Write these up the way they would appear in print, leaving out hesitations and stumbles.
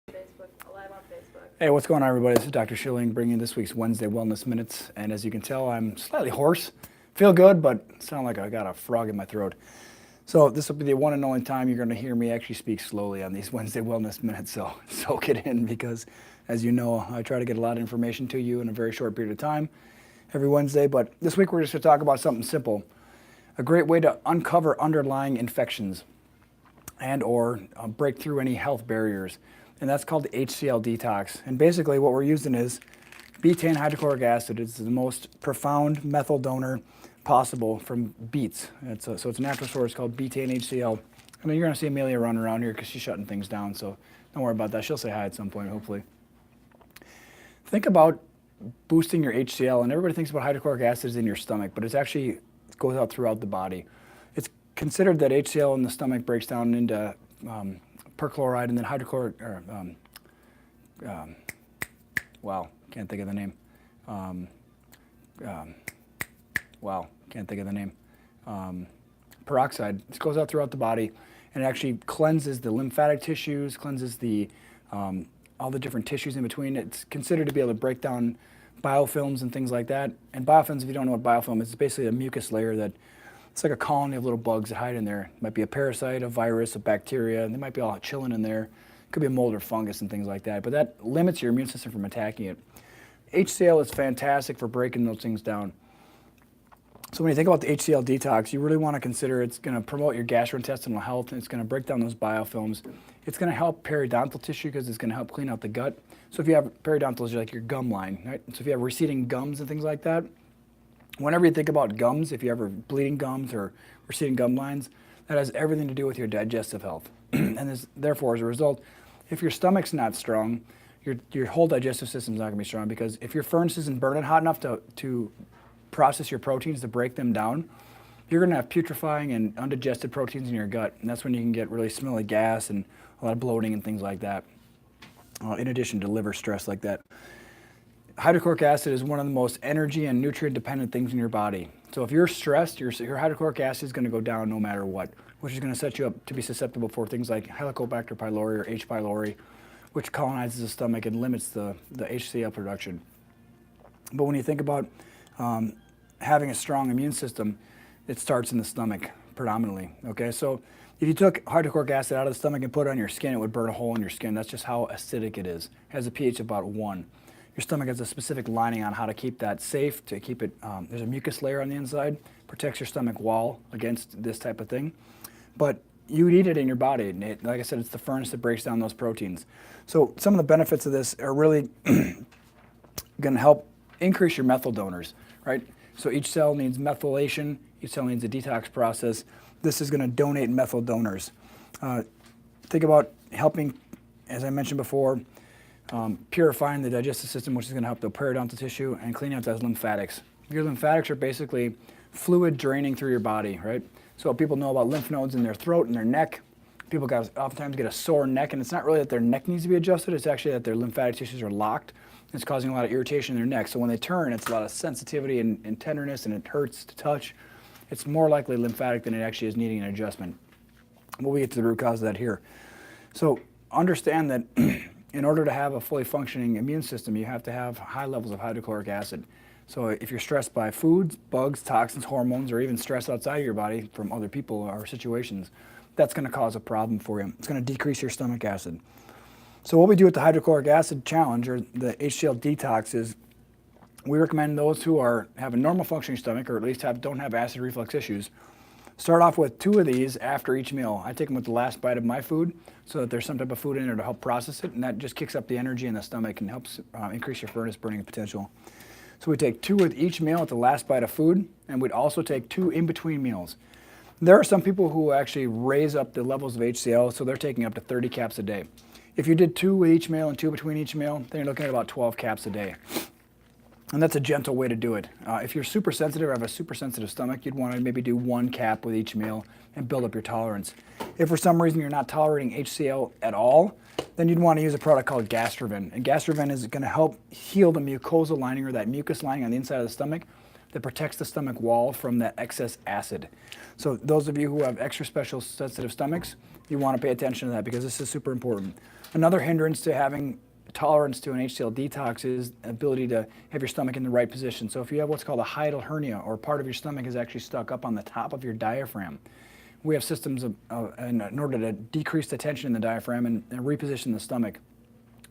Live on Facebook. Hey, what's going on, everybody? This is Dr. Schilling bringing this week's Wednesday Wellness Minutes. And as you can tell, I'm slightly hoarse. Feel good, but sound like I got a frog in my throat. So this will be the one and only time you're going to hear me actually speak slowly on these Wednesday Wellness Minutes. So soak it in because, as you know, I try to get a lot of information to you in a very short period of time every Wednesday. But this week we're just going to talk about something simple. A great way to uncover underlying infections and or break through any health barriers. And that's called the HCL Detox. And basically what we're using is betaine hydrochloric acid. It's the most profound methyl donor possible from beets. So it's a natural source called betaine HCL. I mean, you're gonna see Amelia run around here because she's shutting things down, so don't worry about that. She'll say hi at some point, hopefully. Think about boosting your HCL, and everybody thinks about hydrochloric acid is in your stomach, but it goes out throughout the body. It's considered that HCL in the stomach breaks down into perchloride and then hydrochloric, wow, can't think of the name. Peroxide. This goes out throughout the body and it actually cleanses the lymphatic tissues, cleanses the all the different tissues in between. It's considered to be able to break down biofilms and things like that. And biofilms, if you don't know what biofilm is, it's basically a mucus layer that it's like a colony of little bugs that hide in there. It might be a parasite, a virus, a bacteria, and they might be all chilling in there. It could be a mold or fungus and things like that, but that limits your immune system from attacking it. HCL is fantastic for breaking those things down. So when you think about the HCL detox, you really want to consider it's going to promote your gastrointestinal health, and it's going to break down those biofilms. It's going to help periodontal tissue because it's going to help clean out the gut. So if you have periodontal, like your gum line, right? So if you have receding gums and things like that, whenever you think about gums, if you ever bleeding gums or receding gum lines, that has everything to do with your digestive health. And therefore, as a result, if your stomach's not strong, your whole digestive system's not going to be strong, because if your furnace isn't burning hot enough to process your proteins, to break them down, you're going to have putrefying and undigested proteins in your gut, and that's when you can get really smelly gas and a lot of bloating and things like that, in addition to liver stress like that. Hydrochloric acid is one of the most energy and nutrient dependent things in your body. So if you're stressed, your hydrochloric acid is going to go down no matter what, which is going to set you up to be susceptible for things like Helicobacter pylori or H. pylori, which colonizes the stomach and limits the HCl production. But when you think about having a strong immune system, it starts in the stomach predominantly. Okay, so if you took hydrochloric acid out of the stomach and put it on your skin, it would burn a hole in your skin. That's just how acidic it is. It has a pH of about 1. Your stomach has a specific lining on how to keep that safe, to keep it, there's a mucus layer on the inside, protects your stomach wall against this type of thing. But you need it in your body. And like I said, it's the furnace that breaks down those proteins. So some of the benefits of this are really going to help increase your methyl donors, right? So each cell needs methylation, each cell needs a detox process. This is going to donate methyl donors. Think about helping, as I mentioned before, purifying the digestive system, which is going to help the periodontal tissue, and cleaning out those lymphatics. Your lymphatics are basically fluid draining through your body, right? So people know about lymph nodes in their throat and their neck. People oftentimes get a sore neck, and it's not really that their neck needs to be adjusted, it's actually that their lymphatic tissues are locked. It's causing a lot of irritation in their neck. So when they turn, it's a lot of sensitivity and tenderness, and it hurts to touch. It's more likely lymphatic than it actually is needing an adjustment. But we get to the root cause of that here. So understand that in order to have a fully functioning immune system, you have to have high levels of hydrochloric acid. So if you're stressed by foods, bugs, toxins, hormones, or even stress outside of your body from other people or situations, that's going to cause a problem for you. It's going to decrease your stomach acid. So what we do with the hydrochloric acid challenge, or the HCL detox, is we recommend those who have a normal functioning stomach, or at least don't have acid reflux issues, start off with 2 of these after each meal. I take them with the last bite of my food so that there's some type of food in there to help process it, and that just kicks up the energy in the stomach and helps increase your furnace burning potential. So we take 2 with each meal at the last bite of food, and we'd also take 2 in between meals. There are some people who actually raise up the levels of HCl, so they're taking up to 30 caps a day. If you did 2 with each meal and 2 between each meal, then you're looking at about 12 caps a day. And that's a gentle way to do it. If you're super sensitive or have a super sensitive stomach, you'd want to maybe do 1 cap with each meal and build up your tolerance. If for some reason you're not tolerating HCl at all, then you'd want to use a product called Gastrovin. And Gastrovin is going to help heal the mucosal lining, or that mucus lining on the inside of the stomach that protects the stomach wall from that excess acid. So those of you who have extra special sensitive stomachs, you want to pay attention to that because this is super important. Another hindrance to having tolerance to an HCL detox is the ability to have your stomach in the right position. So if you have what's called a hiatal hernia, or part of your stomach is actually stuck up on the top of your diaphragm, we have systems in order to decrease the tension in the diaphragm and reposition the stomach.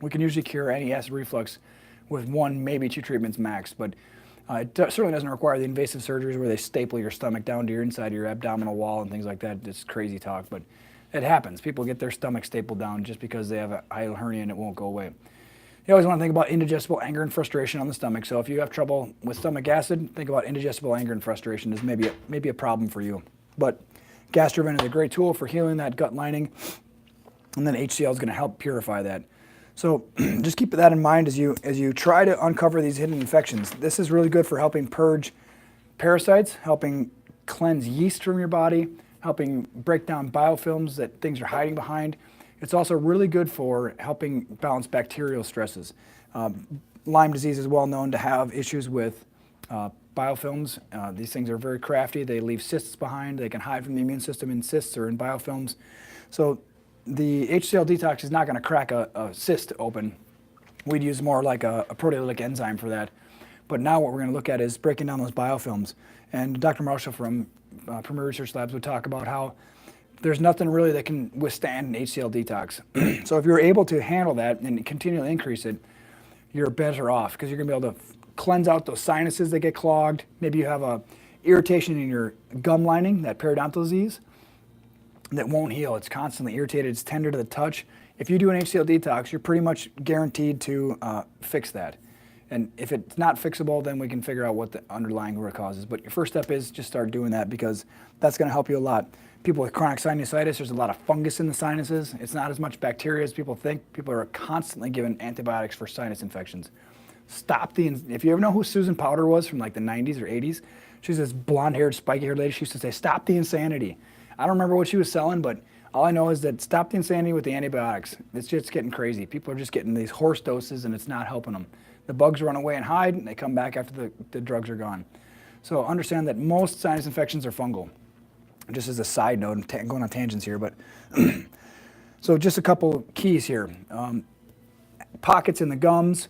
We can usually cure any acid reflux with 1, maybe 2 treatments max, but it certainly doesn't require the invasive surgeries where they staple your stomach down to your inside of your abdominal wall and things like that. It's crazy talk, but it happens. People get their stomach stapled down just because they have a hiatal hernia and it won't go away. You always want to think about indigestible anger and frustration on the stomach. So if you have trouble with stomach acid, think about indigestible anger and frustration as maybe a problem for you. But Gastrovan is a great tool for healing that gut lining, and then HCL is going to help purify that. So just keep that in mind as you try to uncover these hidden infections. This is really good for helping purge parasites, helping cleanse yeast from your body, helping break down biofilms that things are hiding behind. It's also really good for helping balance bacterial stresses. Lyme disease is well known to have issues with biofilms. These things are very crafty. They leave cysts behind. They can hide from the immune system in cysts or in biofilms. So the HCL detox is not going to crack a cyst open. We'd use more like a proteolytic enzyme for that. But now what we're going to look at is breaking down those biofilms. And Dr. Marshall from Premier Research Labs would talk about how there's nothing really that can withstand an HCL detox. So if you're able to handle that and continually increase it, you're better off because you're going to be able to cleanse out those sinuses that get clogged. Maybe you have a irritation in your gum lining, that periodontal disease, that won't heal. It's constantly irritated. It's tender to the touch. If you do an HCL detox, you're pretty much guaranteed to fix that. And if it's not fixable, then we can figure out what the underlying root cause is. But your first step is just start doing that because that's going to help you a lot. People with chronic sinusitis, there's a lot of fungus in the sinuses. It's not as much bacteria as people think. People are constantly given antibiotics for sinus infections. If you ever know who Susan Powter was from like the 90s or 80s, she's this blonde-haired, spiky-haired lady. She used to say, "Stop the insanity." I don't remember what she was selling, but all I know is that stop the insanity with the antibiotics. It's just getting crazy. People are just getting these horse doses and it's not helping them. The bugs run away and hide, and they come back after the drugs are gone. So understand that most sinus infections are fungal. Just as a side note, I'm going on tangents here, but so just a couple keys here. Pockets in the gums,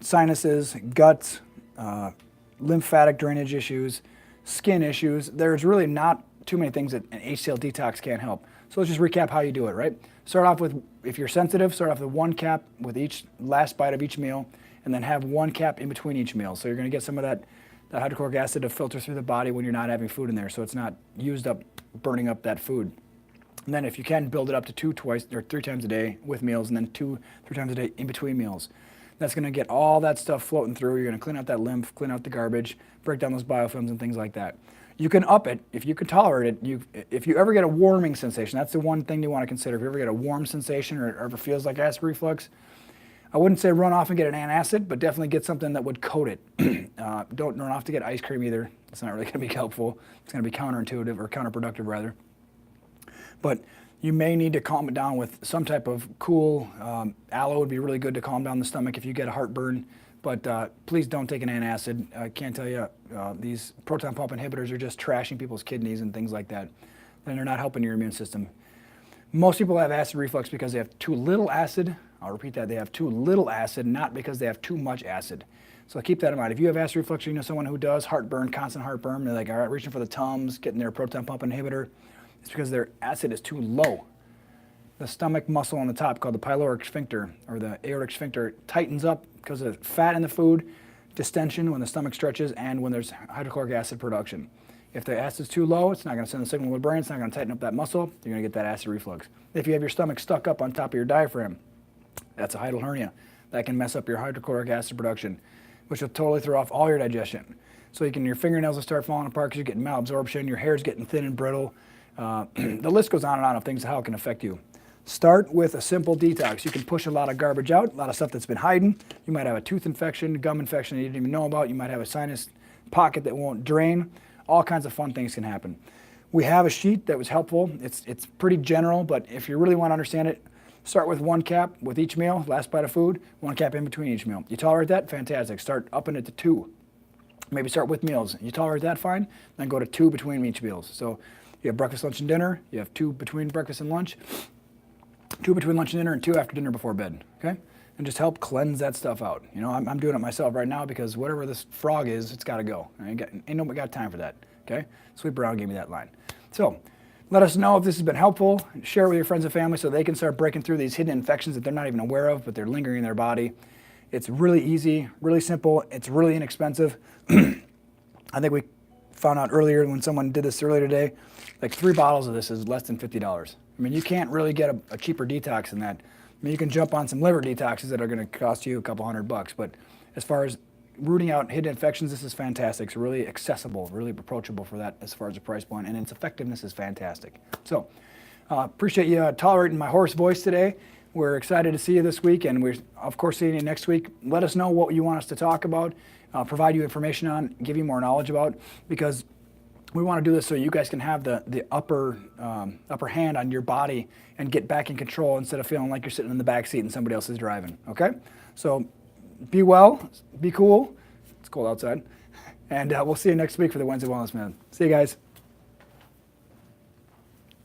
sinuses, guts, lymphatic drainage issues, skin issues. There's really not too many things that an HCL detox can't help. So let's just recap how you do it, right? Start off with, if you're sensitive, start off with 1 cap with each last bite of each meal, and then have 1 cap in between each meal. So you're going to get some of that hydrochloric acid to filter through the body when you're not having food in there, so it's not used up, burning up that food. And then if you can, build it up to 2 twice or 3 times a day with meals, and then 2-3 times a day in between meals. That's going to get all that stuff floating through. You're going to clean out that lymph, clean out the garbage, break down those biofilms and things like that. You can up it if you can tolerate it. If you ever get a warming sensation, that's the one thing you want to consider. If you ever get a warm sensation or ever feels like acid reflux, I wouldn't say run off and get an antacid, but definitely get something that would coat it. Don't run off to get ice cream either. It's not really going to be helpful. It's going to be counterintuitive or counterproductive rather. But you may need to calm it down with some type of cool aloe would be really good to calm down the stomach if you get a heartburn. But please don't take an antacid. I can't tell you, these proton pump inhibitors are just trashing people's kidneys and things like that. And they're not helping your immune system. Most people have acid reflux because they have too little acid. I'll repeat that, they have too little acid, not because they have too much acid. So keep that in mind. If you have acid reflux or you know someone who does heartburn, constant heartburn, they're like, all right, reaching for the Tums, getting their proton pump inhibitor, it's because their acid is too low. The stomach muscle on the top called the pyloric sphincter or the aortic sphincter tightens up because of fat in the food, distension when the stomach stretches, and when there's hydrochloric acid production. If the acid is too low, it's not going to send a signal to the brain, it's not going to tighten up that muscle, you're going to get that acid reflux. If you have your stomach stuck up on top of your diaphragm, that's a hiatal hernia. That can mess up your hydrochloric acid production, which will totally throw off all your digestion. So your fingernails will start falling apart because you're getting malabsorption, your hair's getting thin and brittle. The list goes on and on of things how it can affect you. Start with a simple detox. You can push a lot of garbage out, a lot of stuff that's been hiding. You might have a tooth infection, gum infection that you didn't even know about. You might have a sinus pocket that won't drain. All kinds of fun things can happen. We have a sheet that was helpful. It's pretty general, but if you really want to understand it, start with 1 cap with each meal, last bite of food, 1 cap in between each meal. You tolerate that? Fantastic. Start upping it to 2. Maybe start with meals. You tolerate that? Fine. Then go to 2 between each meals. So you have breakfast, lunch, and dinner. You have 2 between breakfast and lunch. 2 between lunch and dinner, and 2 after dinner before bed, okay? And just help cleanse that stuff out. You know, I'm doing it myself right now because whatever this frog is, it's got to go. Ain't nobody got time for that, okay? Sweet Brown gave me that line. So let us know if this has been helpful. Share it with your friends and family so they can start breaking through these hidden infections that they're not even aware of, but they're lingering in their body. It's really easy, really simple. It's really inexpensive. I think we found out earlier when someone did this earlier today, like 3 bottles of this is less than $50. I mean, you can't really get a cheaper detox than that. I mean, you can jump on some liver detoxes that are going to cost you a couple $100, but as far as rooting out hidden infections, this is fantastic. It's really accessible, really approachable for that as far as the price point, and its effectiveness is fantastic. So, appreciate you tolerating my hoarse voice today. We're excited to see you this week, and we're of course seeing you next week. Let us know what you want us to talk about, provide you information on, give you more knowledge about, because we want to do this so you guys can have the upper hand on your body and get back in control instead of feeling like you're sitting in the back seat and somebody else is driving, okay? So be well, be cool. It's cold outside. And we'll see you next week for the Wednesday Wellness Minute. See you guys.